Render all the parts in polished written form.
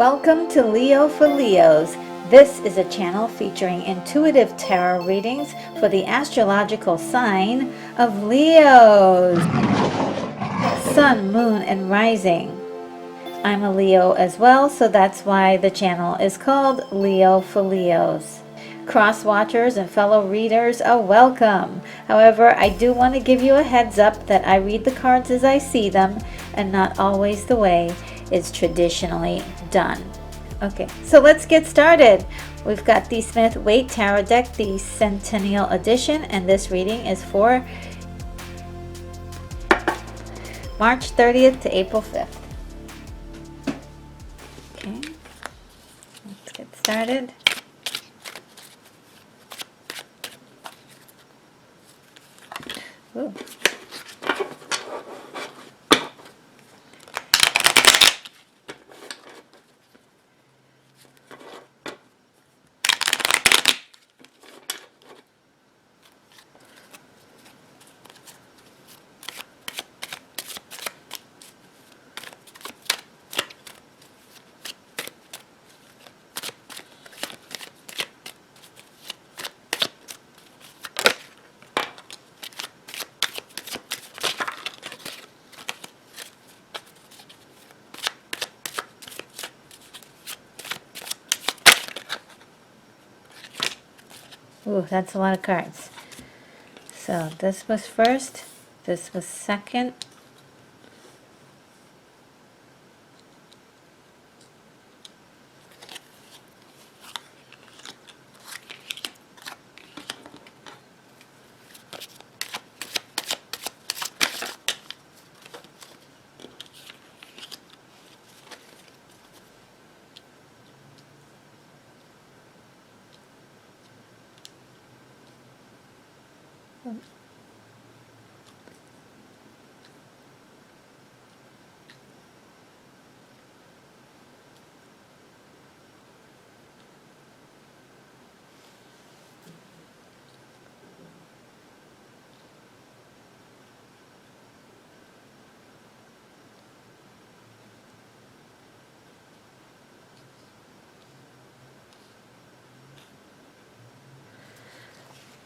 Welcome to Leo for Leos. This is a channel featuring intuitive tarot readings for the astrological sign of Leos. Sun, moon, and rising. I'm a Leo as well, so that's why the channel is called Leo for Leos. Cross watchers and fellow readers are welcome. However, I do want to give you a heads up that I read the cards as I see them and not always the way it's traditionally done. Okay, so let's get started. We've got the Smith-Waite Tarot deck, the Centennial Edition, and this reading is for March 30th to April 5th. Okay, let's get started. Ooh. Ooh, that's a lot of cards. So this was first, this was second.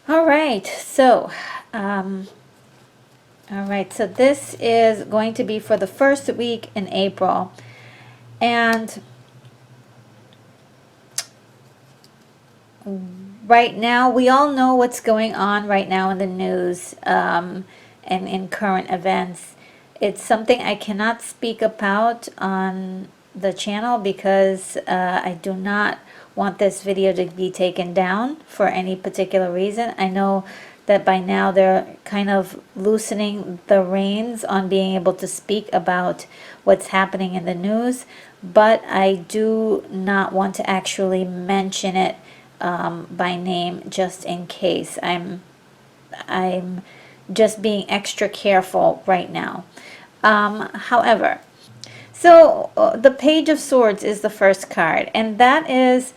All right, so this is going to be for the first week in April, and right now we all know what's going on right now in the news and in current events. It's something I cannot speak about on the channel because I do not want this video to be taken down for any particular reason. I know that by now they're kind of loosening the reins on being able to speak about what's happening in the news, but I do not want to actually mention it by name just in case. I'm just being extra careful right now. However, so the Page of Swords is the first card, and that is,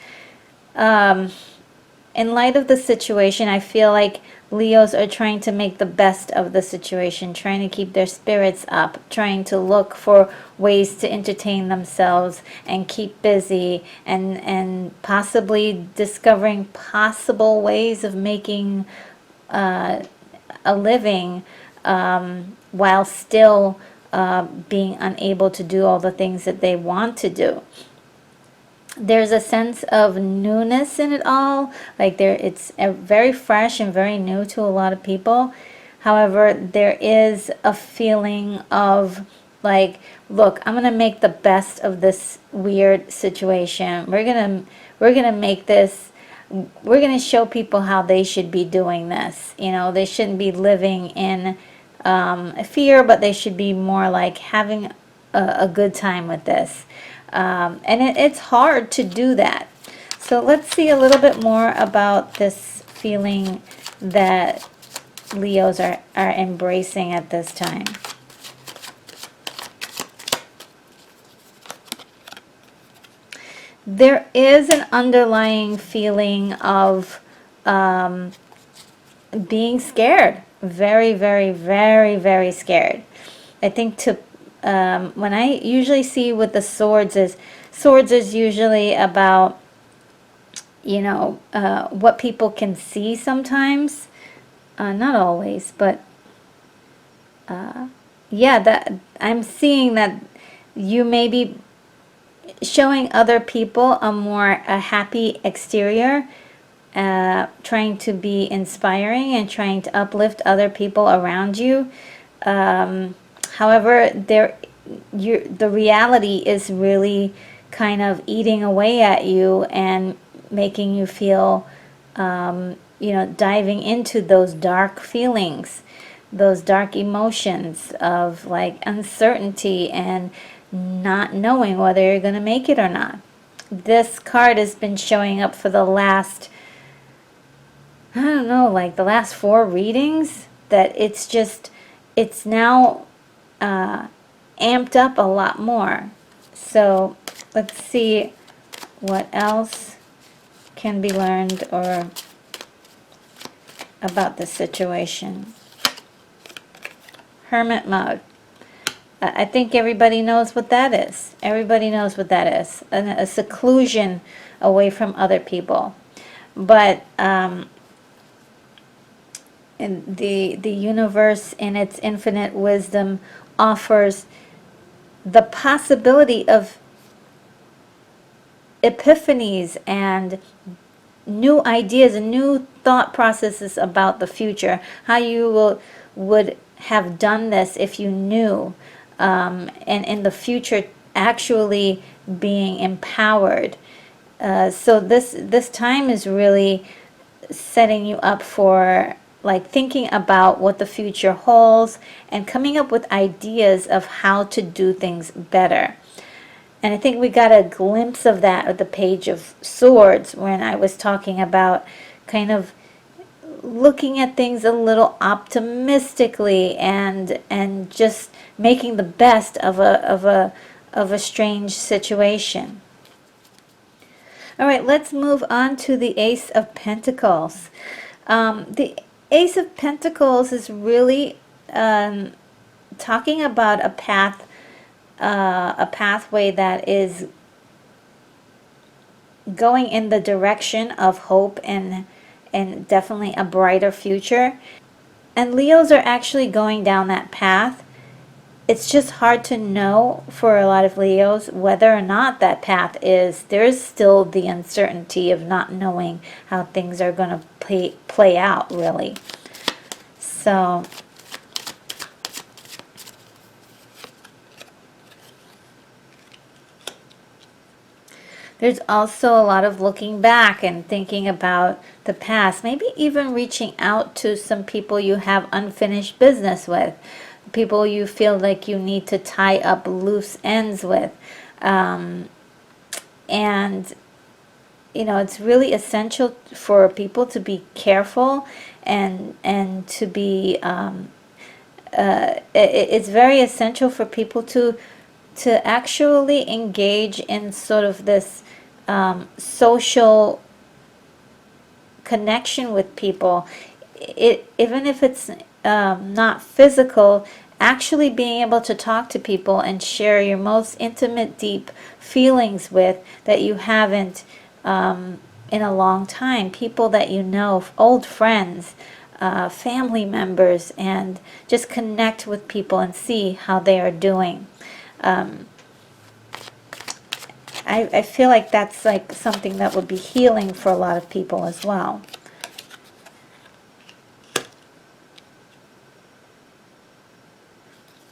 in light of the situation, I feel like Leos are trying to make the best of the situation, trying to keep their spirits up, trying to look for ways to entertain themselves and keep busy, and possibly discovering possible ways of making a living while still being unable to do all the things that they want to do. There's a sense of newness in it all, like it's very fresh and very new to a lot of people. However, there is a feeling of like, look, I'm gonna make the best of this weird situation. We're gonna make this, we're gonna show people how they should be doing this. You know, they shouldn't be living in fear, but they should be more like having a good time with this. And it's hard to do that. So let's see a little bit more about this feeling that Leos are embracing at this time. There is an underlying feeling of being scared. Very, very, very, very scared. I think to when I usually see with the swords is usually about, what people can see sometimes. Not always, but yeah, that I'm seeing that you may be showing other people a happy exterior, trying to be inspiring and trying to uplift other people around you. However, the reality is really kind of eating away at you and making you feel, diving into those dark feelings, those dark emotions of like uncertainty and not knowing whether you're going to make it or not. This card has been showing up for the last, I don't know, like the last 4 readings, that it's now amped up a lot more. So let's see what else can be learned or about this situation. Hermit Mug. I think everybody knows what that is. Everybody knows what that is. A seclusion away from other people. But in the universe, in its infinite wisdom, offers the possibility of epiphanies and new ideas and new thought processes about the future. How you would have done this if you knew, and in the future actually being empowered. So this time is really setting you up for like thinking about what the future holds and coming up with ideas of how to do things better. And I think we got a glimpse of that at the Page of Swords when I was talking about kind of looking at things a little optimistically and just making the best of a strange situation. All right, let's move on to the Ace of Pentacles. The Ace of Pentacles is really talking about a pathway that is going in the direction of hope and definitely a brighter future. And Leos are actually going down that path. It's just hard to know for a lot of Leos whether or not that path is. There's still the uncertainty of not knowing how things are going to play out, really. So there's also a lot of looking back and thinking about the past, maybe even reaching out to some people you have unfinished business with, people you feel like you need to tie up loose ends with. And, it's really essential for people to be careful and to be, it's very essential for people to actually engage in sort of this social connection with people. Even if it's not physical, actually being able to talk to people and share your most intimate, deep feelings with that you haven't in a long time. People that you know, old friends, family members, and just connect with people and see how they are doing. I feel like that's like something that would be healing for a lot of people as well.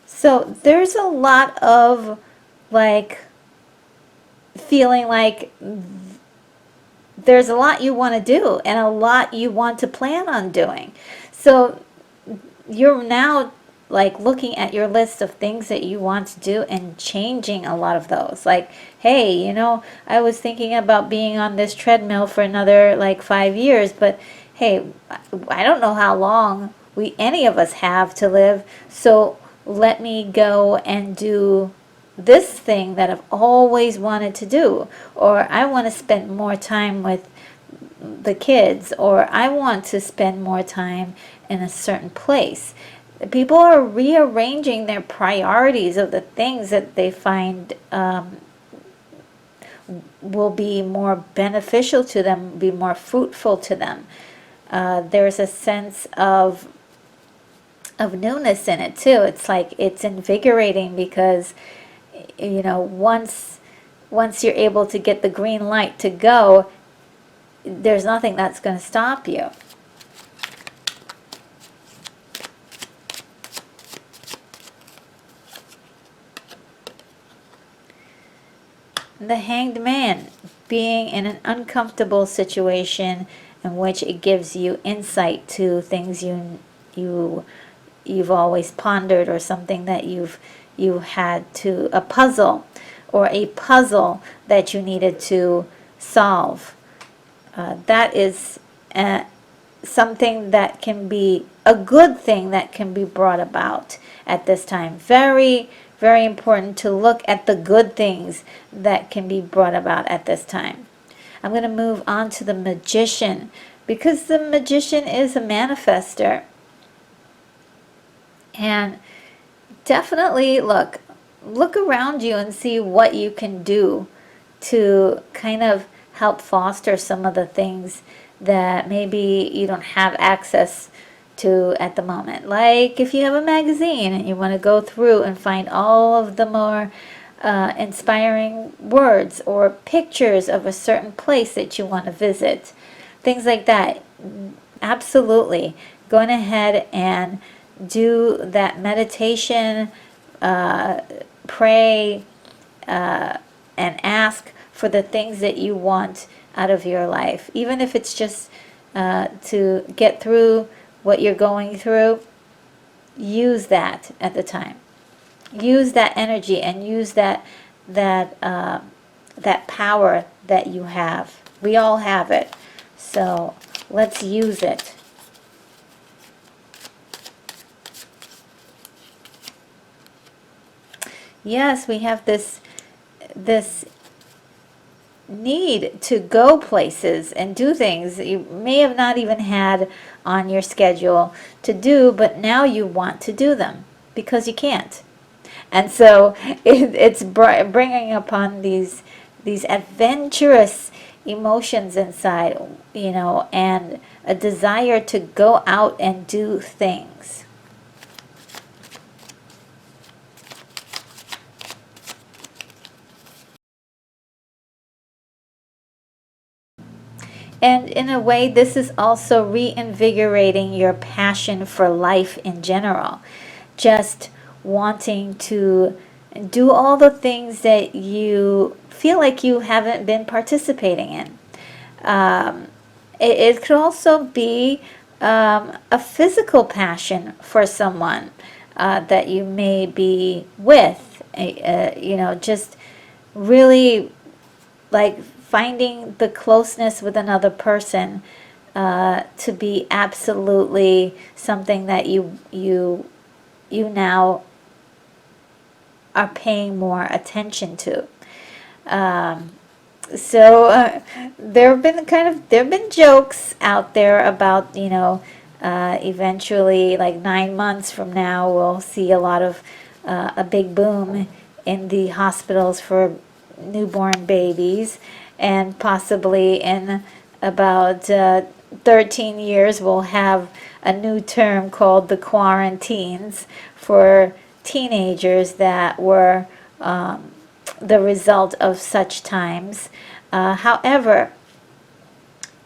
So there's a lot of like feeling like there's a lot you want to do and a lot you want to plan on doing. So you're now like looking at your list of things that you want to do and changing a lot of those. Like, hey, I was thinking about being on this treadmill for another like 5 years, but hey, I don't know how long any of us have to live, so let me go and do this thing that I've always wanted to do. Or I want to spend more time with the kids, or I want to spend more time in a certain place. People are rearranging their priorities of the things that they find will be more beneficial to them, be more fruitful to them. There's a sense of newness in it too. It's like it's invigorating because once you're able to get the green light to go, there's nothing that's going to stop you. The Hanged Man, being in an uncomfortable situation in which it gives you insight to things you've always pondered, or something that you had to, a puzzle that you needed to solve. That is something that can be a good thing that can be brought about at this time. Very, very important to look at the good things that can be brought about at this time. I'm going to move on to the Magician, because the Magician is a manifester. And definitely look around you and see what you can do to kind of help foster some of the things that maybe you don't have access to at the moment. Like if you have a magazine and you want to go through and find all of the more inspiring words or pictures of a certain place that you want to visit, things like that. Absolutely, going ahead and do that meditation, pray, and ask for the things that you want out of your life, even if it's just to get through what you're going through. Use that at the time. Use that energy and use that power that you have. We all have it, so let's use it. Yes, we have this need to go places and do things that you may have not even had on your schedule to do, but now you want to do them because you can't. And so it's bringing upon these adventurous emotions inside, and a desire to go out and do things. And in a way, this is also reinvigorating your passion for life in general. Just wanting to do all the things that you feel like you haven't been participating in. It could also be a physical passion for someone that you may be with. Just really like finding the closeness with another person to be absolutely something that you now are paying more attention to. So there have been jokes out there about eventually, like 9 months from now, we'll see a big boom in the hospitals for newborn babies, and possibly in about 13 years we'll have a new term called the quarantines for teenagers that were the result of such times. However,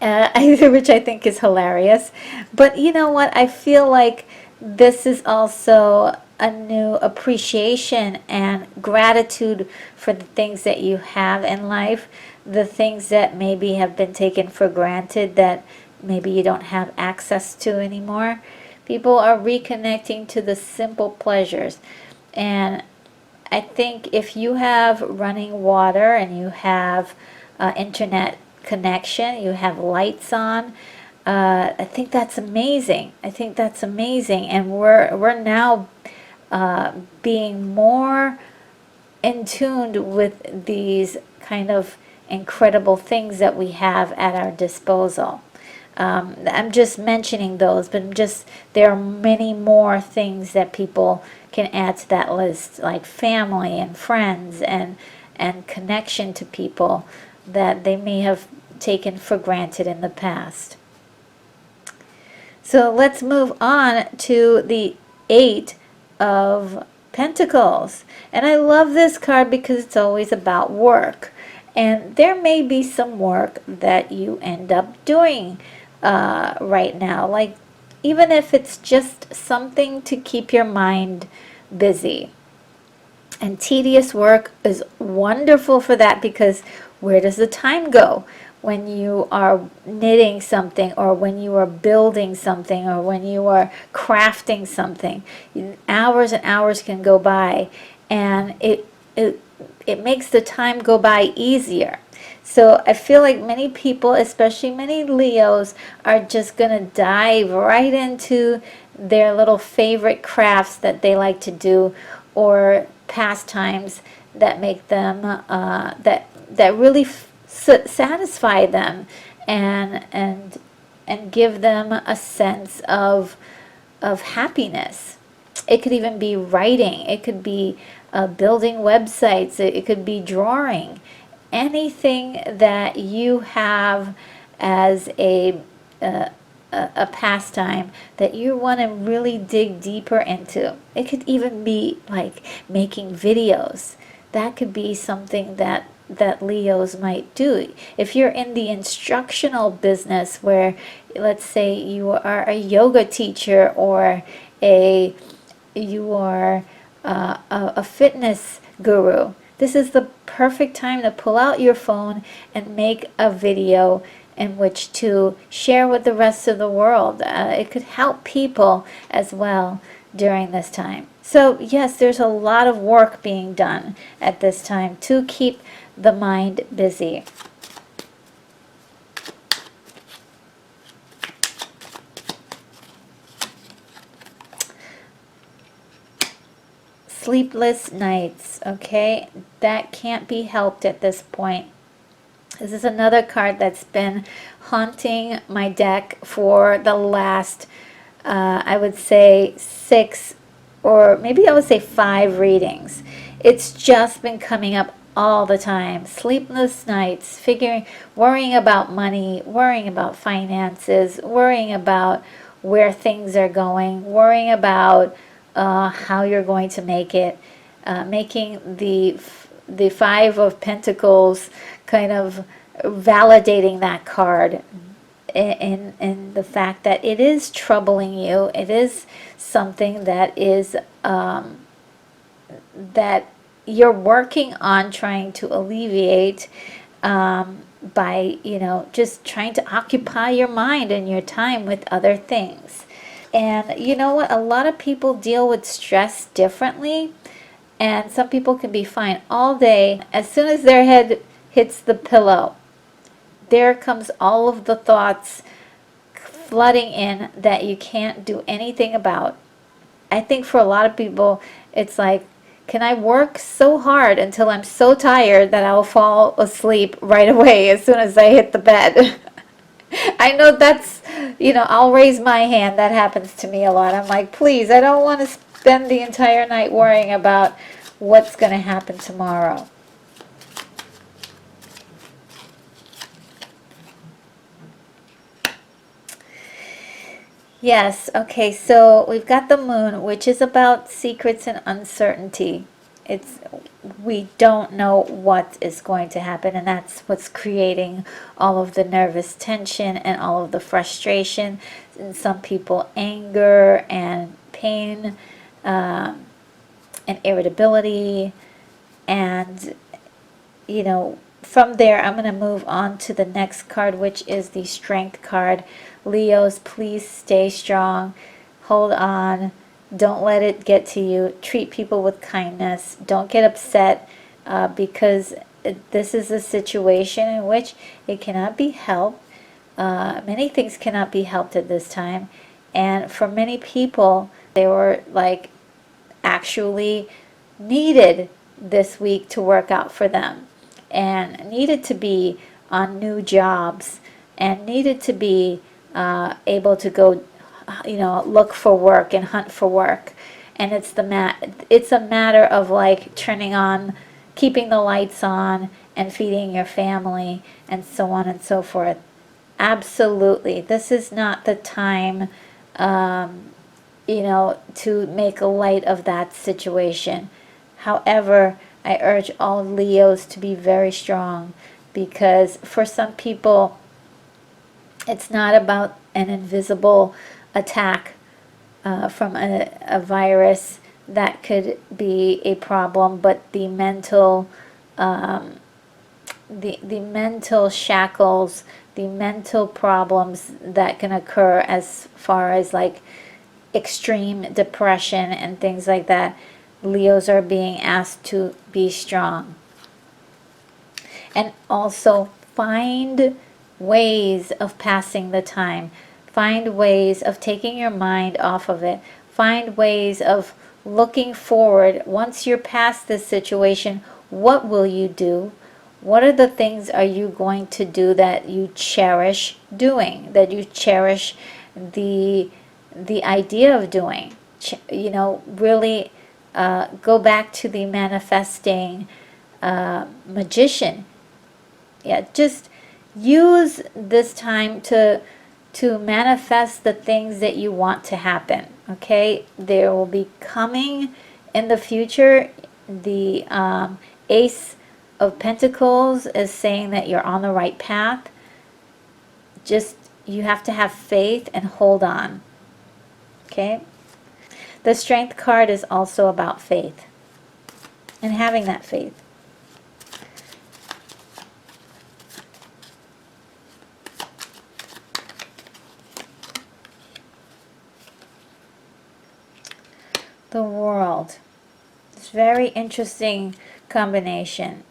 which I think is hilarious. But you know what? I feel like this is also a new appreciation and gratitude for the things that you have in life, the things that maybe have been taken for granted that maybe you don't have access to anymore. People are reconnecting to the simple pleasures. And I think if you have running water and you have internet connection, you have lights on, I think that's amazing. And we're now being more in tune with these kind of incredible things that we have at our disposal. I'm just mentioning those, but just there are many more things that people can add to that list, like family and friends and connection to people that they may have taken for granted in the past. So let's move on to the Eight of Pentacles. And I love this card because it's always about work. And there may be some work that you end up doing right now. Like, even if it's just something to keep your mind busy. And tedious work is wonderful for that, because where does the time go? When you are knitting something, or when you are building something, or when you are crafting something, hours and hours can go by, and it makes the time go by easier. So I feel like many people, especially many Leos, are just going to dive right into their little favorite crafts that they like to do, or pastimes that make them that really satisfy them, and give them a sense of happiness. It could even be writing. It could be building websites. It could be drawing. Anything that you have as a pastime that you want to really dig deeper into. It could even be like making videos. That could be something that Leos might do. If you're in the instructional business, where let's say you are a yoga teacher, or you are a fitness guru, this is the perfect time to pull out your phone and make a video in which to share with the rest of the world. It could help people as well during this time. So yes, there's a lot of work being done at this time to keep the mind busy. Sleepless nights, okay? That can't be helped at this point. This is another card that's been haunting my deck for the last, I would say 6, or maybe I would say 5 readings. It's just been coming up all the time. Sleepless nights, worrying about money, worrying about finances, worrying about where things are going, worrying about how you're going to make it, making the Five of Pentacles kind of validating that card in the fact that it is troubling you. It is something that is that you're working on trying to alleviate by, just trying to occupy your mind and your time with other things. And you know what? A lot of people deal with stress differently. And some people can be fine all day. As soon as their head hits the pillow, there comes all of the thoughts flooding in that you can't do anything about. I think for a lot of people, it's like, can I work so hard until I'm so tired that I'll fall asleep right away as soon as I hit the bed? I know that's, I'll raise my hand. That happens to me a lot. I'm like, please, I don't want to spend the entire night worrying about what's going to happen tomorrow. Yes, okay, so we've got the moon, which is about secrets and uncertainty. We don't know what is going to happen, and that's what's creating all of the nervous tension and all of the frustration, and some people anger and pain, and irritability. And from there I'm going to move on to the next card, which is the Strength card. Leos, please stay strong, hold on, don't let it get to you, treat people with kindness, don't get upset, because this is a situation in which it cannot be helped. Many things cannot be helped at this time, and for many people, they were like actually needed this week to work out for them, and needed to be on new jobs, and needed to be able to go, look for work and hunt for work. And it's a matter of like turning on, keeping the lights on and feeding your family and so on and so forth. Absolutely. This is not the time, to make light of that situation. However, I urge all Leos to be very strong, because for some people, it's not about an invisible attack from a virus that could be a problem, but the mental, the mental shackles, the mental problems that can occur as far as like extreme depression and things like that. Leos are being asked to be strong. And also find ways of passing the time. Find ways of taking your mind off of it. Find ways of looking forward. Once you're past this situation, what will you do? What are the things are you going to do that you cherish doing, that you cherish the idea of doing? Really go back to the manifesting magician. Yeah, just use this time to manifest the things that you want to happen. Okay, there will be coming in the future. The Ace of Pentacles is saying that you're on the right path. Just, you have to have faith and hold on. Okay, the Strength card is also about faith and having that faith. The World. It's very interesting combination.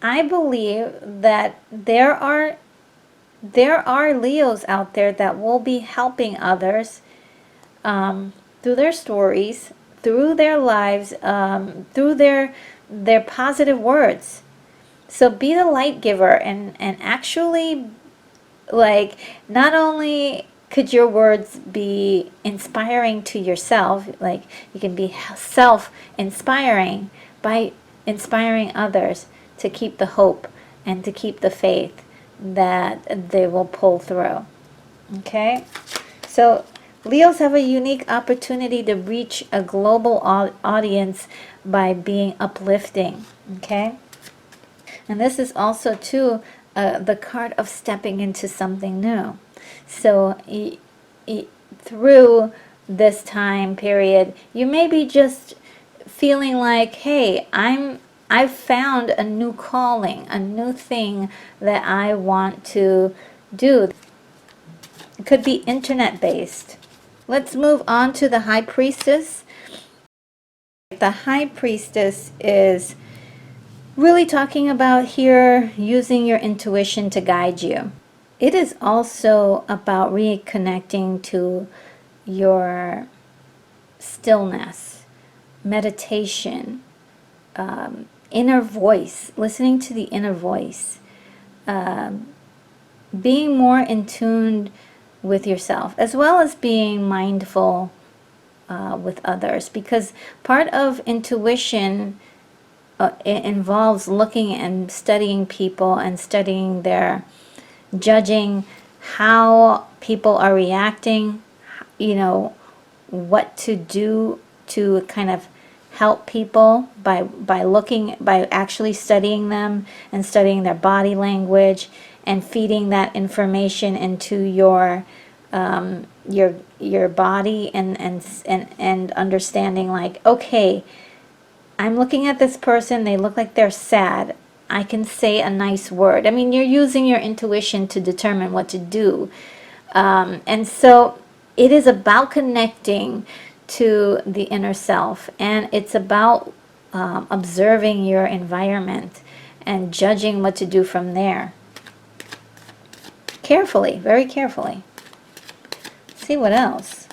I believe that there are Leos out there that will be helping others through their stories, through their lives, through their positive words. So be the light giver, and actually, like, not only could your words be inspiring to yourself, like you can be self-inspiring by inspiring others to keep the hope and to keep the faith that they will pull through. Okay, so Leos have a unique opportunity to reach a global audience by being uplifting. Okay, and this is also too the card of stepping into something new. So through this time period, you may be just feeling like, hey, I've found a new calling, a new thing that I want to do. It could be internet based. Let's move on to the High Priestess. The High Priestess is really talking about here using your intuition to guide you. It is also about reconnecting to your stillness, meditation, inner voice, listening to the inner voice, being more in tune with yourself, as well as being mindful with others, because part of intuition it involves looking and studying people and studying judging how people are reacting, what to do to kind of help people by actually studying them and studying their body language and feeding that information into your body and understanding, like, okay, I'm looking at this person, they look like they're sad. I can say a nice word. I mean, you're using your intuition to determine what to do. And so it is about connecting to the inner self, and it's about observing your environment and judging what to do from there. Carefully, very carefully. Let's see what else.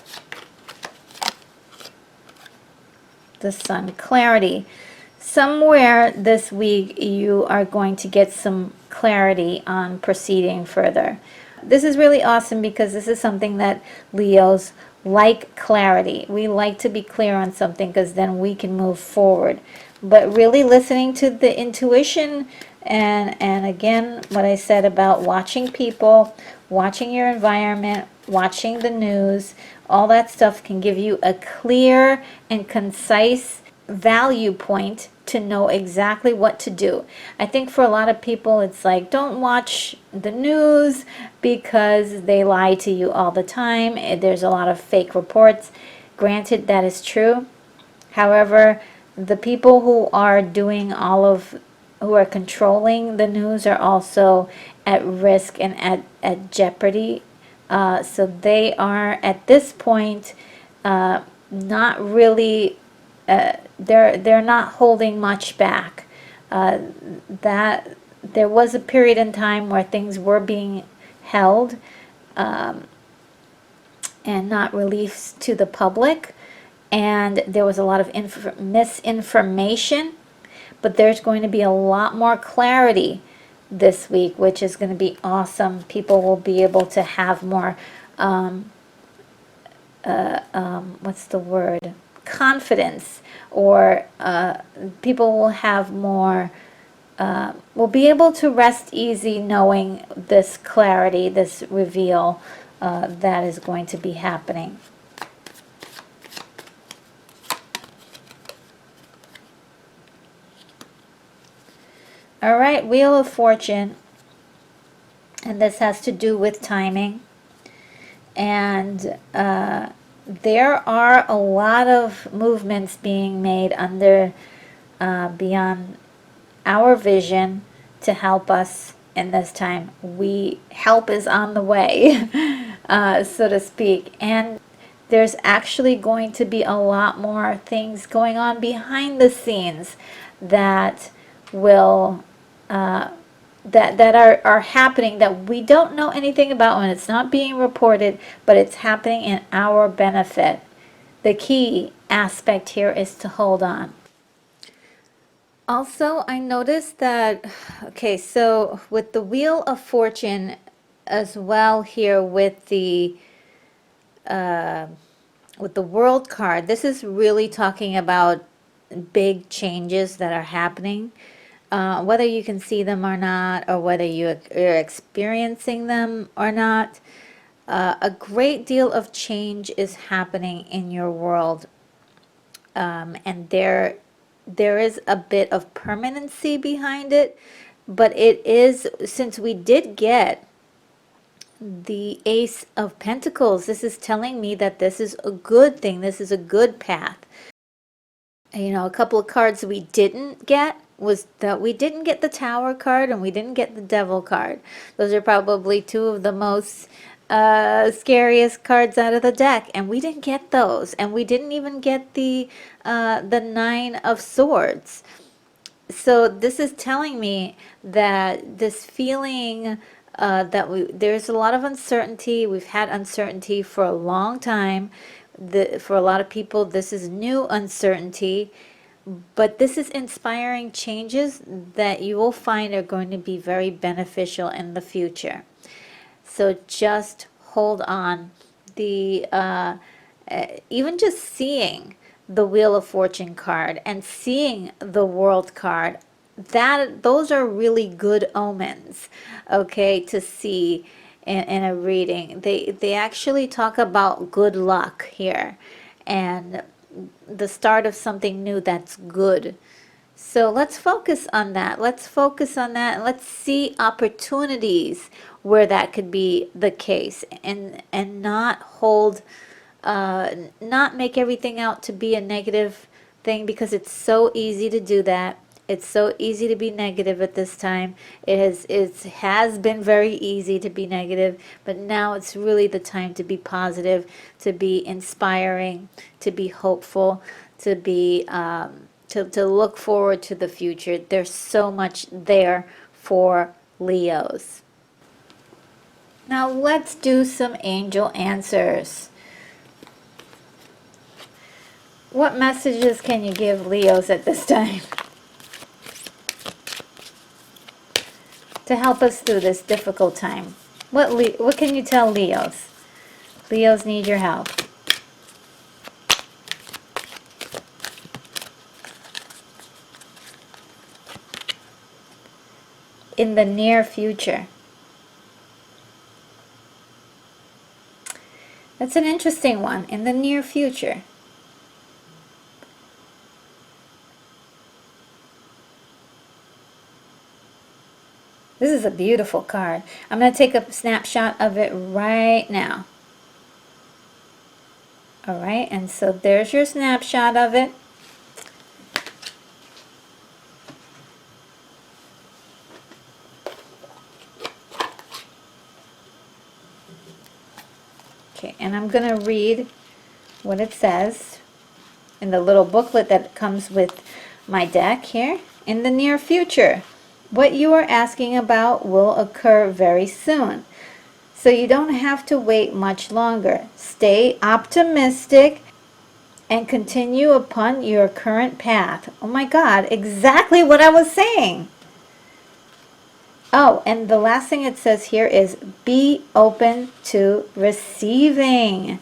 The Sun, clarity. Somewhere this week you are going to get some clarity on proceeding further. This is really awesome because this is something that Leos like clarity. We like to be clear on something because then we can move forward. But really listening to the intuition and again, what I said about watching people, watching your environment, watching the news, all that stuff can give you a clear and concise value point to know exactly what to do. I think for a lot of people, it's like, don't watch the news because they lie to you all the time. There's a lot of fake reports. Granted, that is true. However, the people who are doing who are controlling the news are also at risk and at jeopardy. So they are at this point not really they're not holding much back. That there was a period in time where things were being held and not released to the public, and there was a lot of misinformation. But there's going to be a lot more clarity this week, which is going to be awesome. People will be able to have more what's the word? Confidence, or people will have more, will be able to rest easy knowing this clarity, this reveal that is going to be happening. All right, Wheel of Fortune, and this has to do with timing. And there are a lot of movements being made under beyond our vision to help us in this time. Help is on the way, so to speak. And there's actually going to be a lot more things going on behind the scenes that will that are happening that we don't know anything about, when it's not being reported, but it's happening in our benefit. The key aspect here is to hold on. Also, I noticed that, okay, so with the Wheel of Fortune as well here with the World card, this is really talking about big changes that are happening. Whether you can see them or not, or whether you're experiencing them or not, a great deal of change is happening in your world, and there is a bit of permanency behind it, but it is, since we did get the Ace of Pentacles, this is telling me that this is a good thing, this is a good path. You know, a couple of cards we didn't get was that we didn't get the Tower card and we didn't get the Devil card. Those are probably two of the most scariest cards out of the deck, and we didn't get those, and we didn't even get the Nine of Swords. So this is telling me that this feeling that there's a lot of uncertainty. We've had uncertainty for a long time. For a lot of people, this is new uncertainty, but this is inspiring changes that you will find are going to be very beneficial in the future. So just hold on. Even just seeing the Wheel of Fortune card and seeing the World card, those are really good omens, okay, to see in a reading. They actually talk about good luck here and the start of something new that's good. So let's focus on that. Let's focus on that, and let's see opportunities where that could be the case, and not not make everything out to be a negative thing, because it's so easy to do that. It's so easy to be negative at this time. It has been very easy to be negative, but now it's really the time to be positive, to be inspiring, to be hopeful, to be to look forward to the future. There's so much there for Leos. Now let's do some angel answers. What messages can you give Leos at this time to help us through this difficult time? What can you tell Leos? Leos need your help. In the near future. That's an interesting one. In the near future. This is a beautiful card. I'm going to take a snapshot of it right now. Alright, and so there's your snapshot of it. Okay, and I'm going to read what it says in the little booklet that comes with my deck here. In the near future, what you are asking about will occur very soon. So you don't have to wait much longer. Stay optimistic and continue upon your current path. Oh my God, exactly what I was saying. Oh, and the last thing it says here is be open to receiving.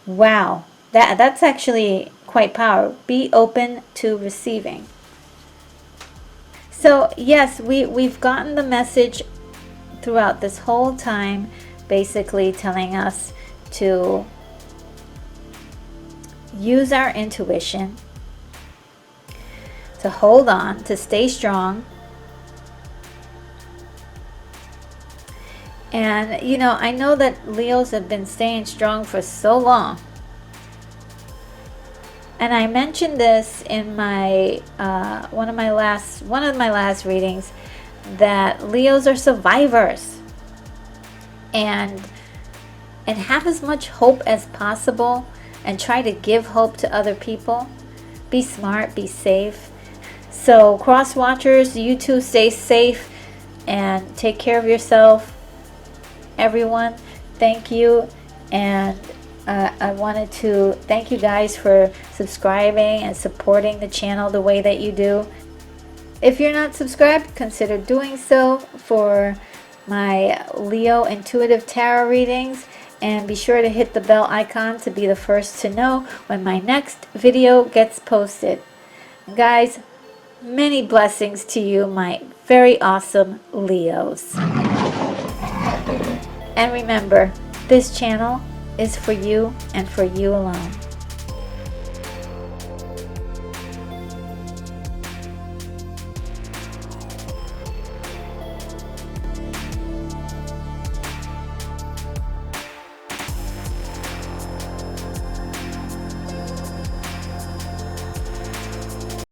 Wow, that's actually quite powerful. Be open to receiving. So yes, we've gotten the message throughout this whole time, basically telling us to use our intuition, to hold on, to stay strong. And you know, I know that Leos have been staying strong for so long. And I mentioned this in my one of my last readings, that Leos are survivors, and have as much hope as possible, and try to give hope to other people. Be smart, be safe. So cross watchers, you too, stay safe and take care of yourself. Everyone, thank you, and I wanted to thank you guys for subscribing and supporting the channel the way that you do. If you're not subscribed, consider doing so for my Leo Intuitive Tarot readings, and be sure to hit the bell icon to be the first to know when my next video gets posted. Guys, many blessings to you, my very awesome Leos. And remember, this channel is for you and for you alone.